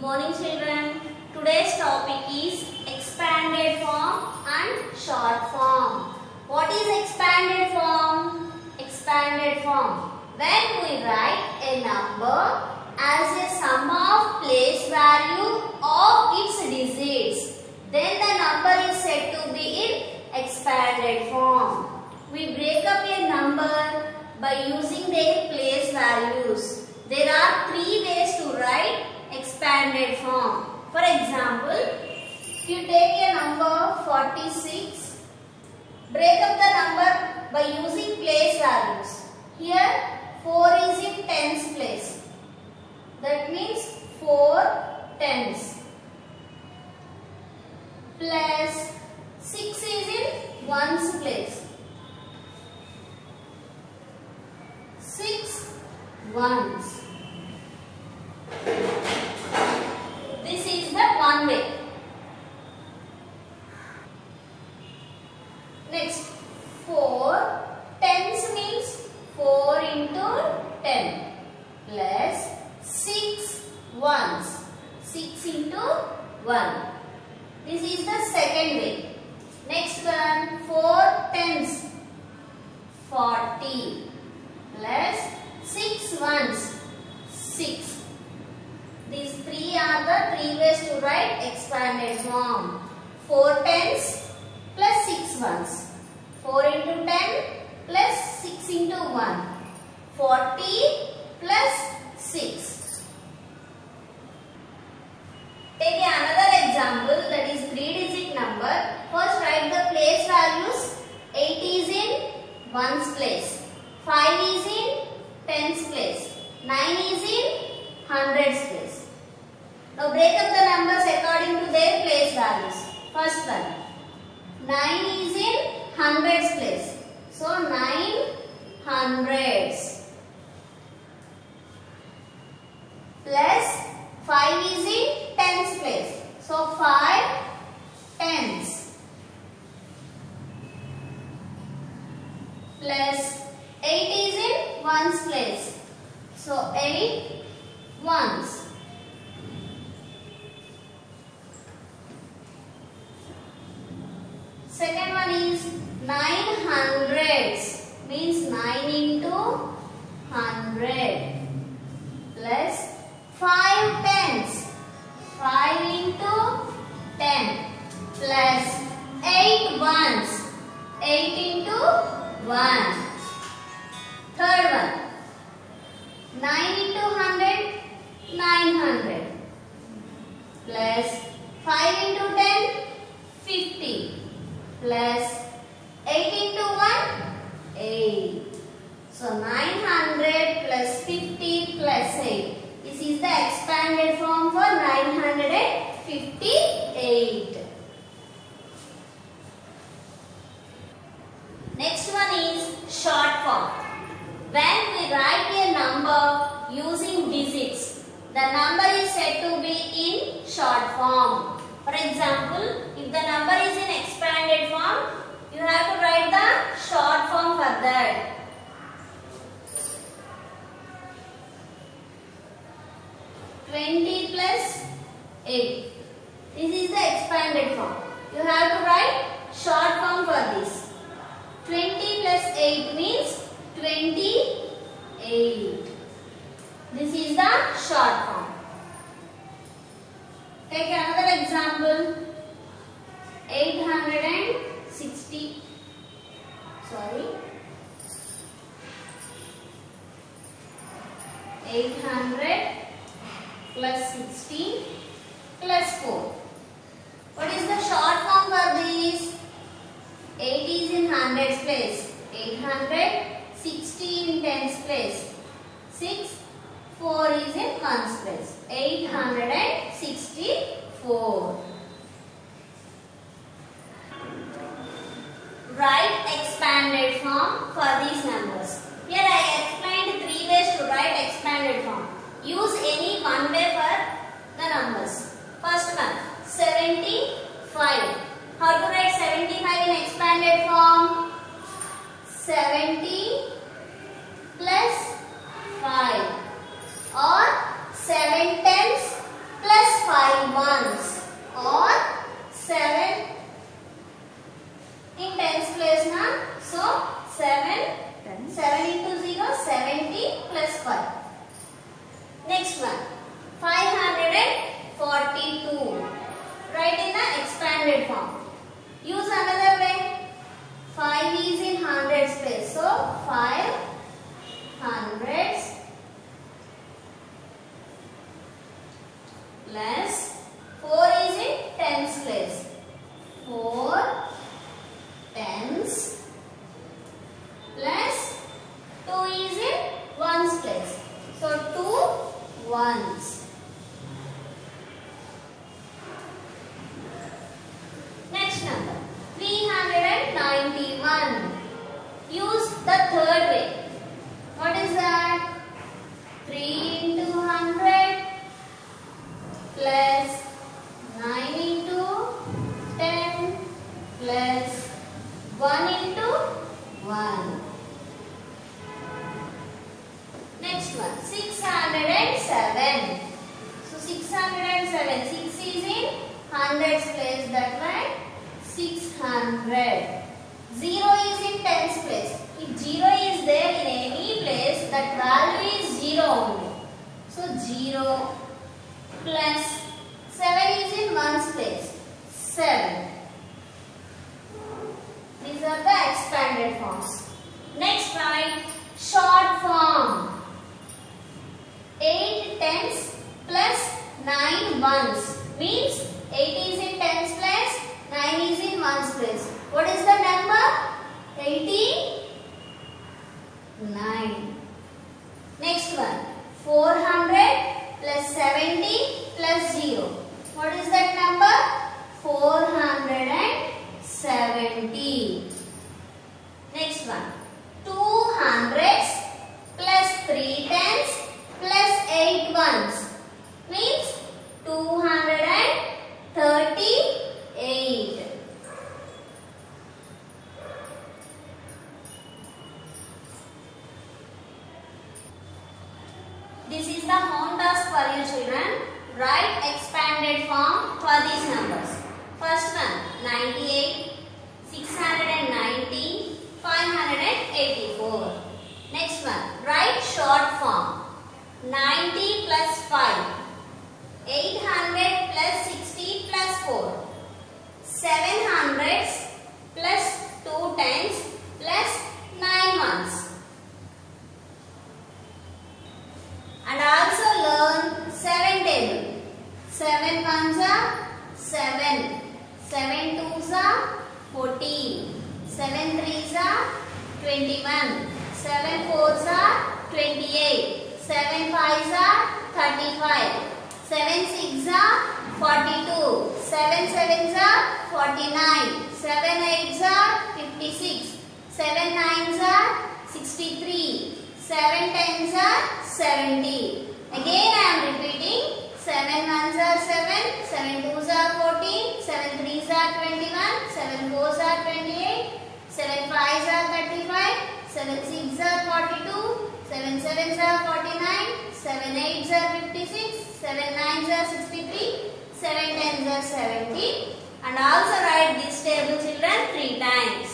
morning children. Today's topic is expanded form and short form. What is expanded form? Expanded form. When we write a number as a sum of place value of its digits, then the number is said to be in expanded form. We break up a number by using their place values. There are three ways to write expanded form. For example, if you take a number 46, break up the number by using place values. Here 4 is in tens place. That means 4 tens. Plus 6 is in ones place. 6 ones. This is the one way. Next, 4 tens means 4 into 10 plus 6 ones. 6 into 1. This is the second way. Next one, 4 tens 40 plus 6 ones 6. These three are the three ways to write expanded form. 4 tens plus 6 ones. 4 into 10 plus 6 into 1. 40 plus 6. Take another example, that is 3-digit number. First write the place values. 8 is in ones place. 5 is in tens place. 9 is in hundreds place. Now break up the numbers according to their place values. First one, 9 is in hundreds place. So 9 hundreds plus 5 is in tens place. So 5 tens plus 8 is in ones place. So 8 ones. Second one is 9 hundreds, means 9 into 100 plus 5 tens, 5 into 10 plus 8 ones, 8 into 1. Third one, 9 into 100, 900 plus 5 into 10, 50 plus 8 into 1, 8. So 900 plus 50 plus 8. This is the expanded form for 958. Next one is short form. When we write a number using digits, the number is said to be in short form. For example, if the number is in expanded form, you have to write the short form for that. +20 8. This is the expanded form. You have to write short form for this. 20 plus 8 means 28. This is the short form. Take another example. 860. Sorry. 800 plus 60 plus 4. What is the short form for this? 8 is in hundreds place. 800. 60 in tens place. 6. 4 is in ones place. 864. Write expanded form for these numbers. Here I explained three ways to write expanded form. Use any one way for the numbers. First one, 75. How to write 75 in expanded form? 70 plus 5 or 7 tens plus plus 4 is in tens place. 4 tens plus 2 is in ones place. So 2 ones. Next number 391. Use the third way. What is that? 3 into 100 plus 9 into 10 plus 1 into 1. Next one 607. So 607. 6 is in hundreds place. That way 600. 0 is in tens place. If 0 is there in any place, that value is 0 only. So 0 plus 7 is in ones place. 7. These are the expanded forms. Next write short form. 8 tens plus 9 ones means 8 is in tens place, 9 is in ones place. What is the number? 89. Next one 400 plus 70 plus 0. What is that number? 470. Next one 200 plus 3 tens plus 8 ones means 238. This is the home task for you children. Write expanded form for these numbers. First one 98, 690, 584. Next one write short form. 90 plus 5, 800 plus 60 plus 4, 700 plus 2 tens plus 9 ones. And also learn 7 table. 7 ones are 7, 7 twos are 14, 7 threes are 21, 7 fours are 28. 7 fives are 35, 7 sixes are 42, 7 sevens are 49, 7 eights are 56, 7 nines are 63, 7 tens are 70. Again I am repeating. 7 ones are 7, 7 twos are 14, 7 threes are 21, 7 fours are 28, 7 fives are 35, 7 sixes are 42, 7 sevens are 49, 7 eights are 56, 7 nines are 63, 7 tens are 70. And also write this table children 3 times.